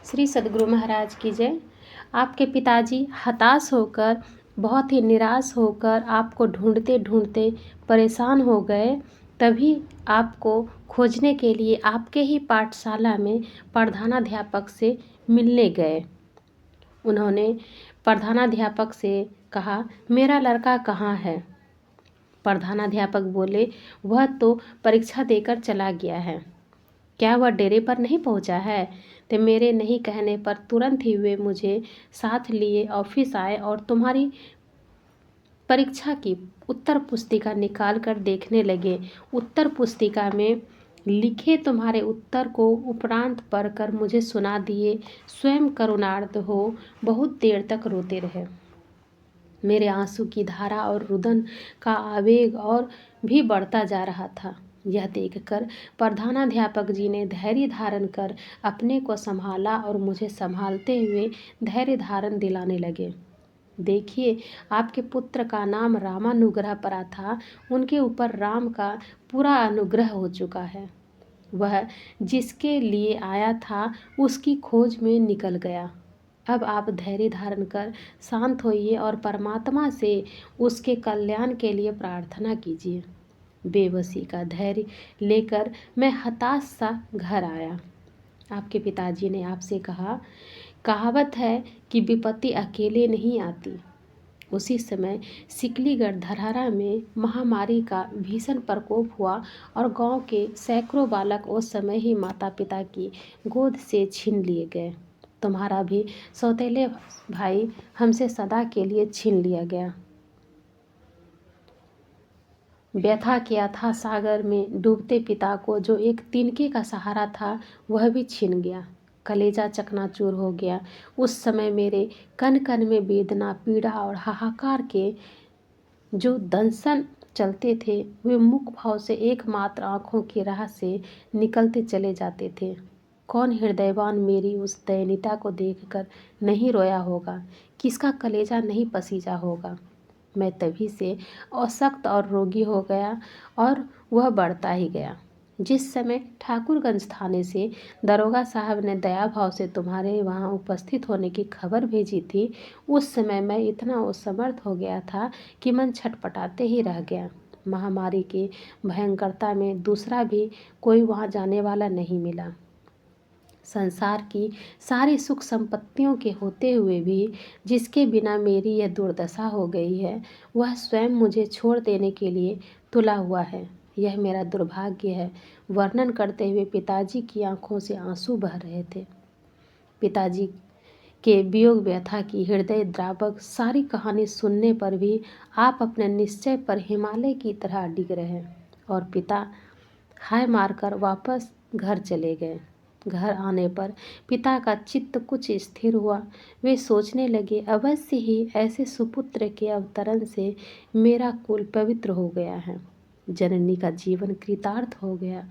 श्री सद्गुरु महाराज की जय। आपके पिताजी हताश होकर, बहुत ही निराश होकर आपको ढूंढते ढूंढते परेशान हो गए। तभी आपको खोजने के लिए आपके ही पाठशाला में प्रधानाध्यापक से मिलने गए। उन्होंने प्रधानाध्यापक से कहा, मेरा लड़का कहाँ है? प्रधानाध्यापक बोले, वह तो परीक्षा देकर चला गया है। क्या वह डेरे पर नहीं पहुंचा है? तो मेरे नहीं कहने पर तुरंत ही वे मुझे साथ लिए ऑफिस आए और तुम्हारी परीक्षा की उत्तर पुस्तिका निकाल कर देखने लगे। उत्तर पुस्तिका में लिखे तुम्हारे उत्तर को उपरांत पढ़कर मुझे सुना दिए। स्वयं करुणार्त हो बहुत देर तक रोते रहे। मेरे आंसू की धारा और रुदन का आवेग और भी बढ़ता जा रहा था। यह देखकर प्रधानाध्यापक जी ने धैर्य धारण कर अपने को संभाला और मुझे संभालते हुए धैर्य धारण दिलाने लगे। देखिए, आपके पुत्र का नाम रामानुग्रह पड़ा था। उनके ऊपर राम का पूरा अनुग्रह हो चुका है। वह जिसके लिए आया था उसकी खोज में निकल गया। अब आप धैर्य धारण कर शांत होइए और परमात्मा से उसके कल्याण के लिए प्रार्थना कीजिए। बेबसी का धैर्य लेकर मैं हताश सा घर आया। आपके पिताजी ने आपसे कहा, कहावत है कि विपत्ति अकेले नहीं आती। उसी समय सिकलीगढ़ धरहरा में महामारी का भीषण प्रकोप हुआ और गांव के सैकड़ों बालक उस समय ही माता पिता की गोद से छीन लिए गए। तुम्हारा भी सौतेले भाई हमसे सदा के लिए छीन लिया गया। व्यथा किया था सागर में डूबते पिता को, जो एक तिनके का सहारा था वह भी छीन गया। कलेजा चकनाचूर हो गया। उस समय मेरे कन कन में वेदना, पीड़ा और हाहाकार के जो दंशन चलते थे वे मुख भाव से एकमात्र आँखों की राह से निकलते चले जाते थे। कौन हृदयवान मेरी उस दयनीयता को देखकर नहीं रोया होगा? किसका कलेजा नहीं पसीजा होगा? मैं तभी से अशक्त और रोगी हो गया और वह बढ़ता ही गया। जिस समय ठाकुरगंज थाने से दरोगा साहब ने दया भाव से तुम्हारे वहाँ उपस्थित होने की खबर भेजी थी, उस समय मैं इतना असमर्थ हो गया था कि मन छटपटाते ही रह गया। महामारी की भयंकरता में दूसरा भी कोई वहाँ जाने वाला नहीं मिला। संसार की सारी सुख संपत्तियों के होते हुए भी जिसके बिना मेरी यह दुर्दशा हो गई है, वह स्वयं मुझे छोड़ देने के लिए तुला हुआ है। यह मेरा दुर्भाग्य है। वर्णन करते हुए पिताजी की आंखों से आंसू बह रहे थे। पिताजी के वियोग व्यथा की हृदय द्रावक सारी कहानी सुनने पर भी आप अपने निश्चय पर हिमालय की तरह डिग रहे और पिता हाय मारकर वापस घर चले गए। घर आने पर पिता का चित्त कुछ स्थिर हुआ। वे सोचने लगे, अवश्य ही ऐसे सुपुत्र के अवतरण से मेरा कुल पवित्र हो गया है। जननी का जीवन कृतार्थ हो गया।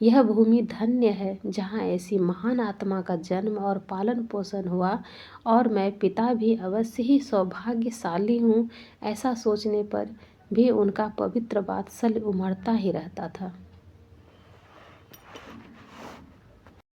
यह भूमि धन्य है जहाँ ऐसी महान आत्मा का जन्म और पालन पोषण हुआ और मैं पिता भी अवश्य ही सौभाग्यशाली हूँ। ऐसा सोचने पर भी उनका पवित्र वात्सल्य उमड़ता ही रहता था।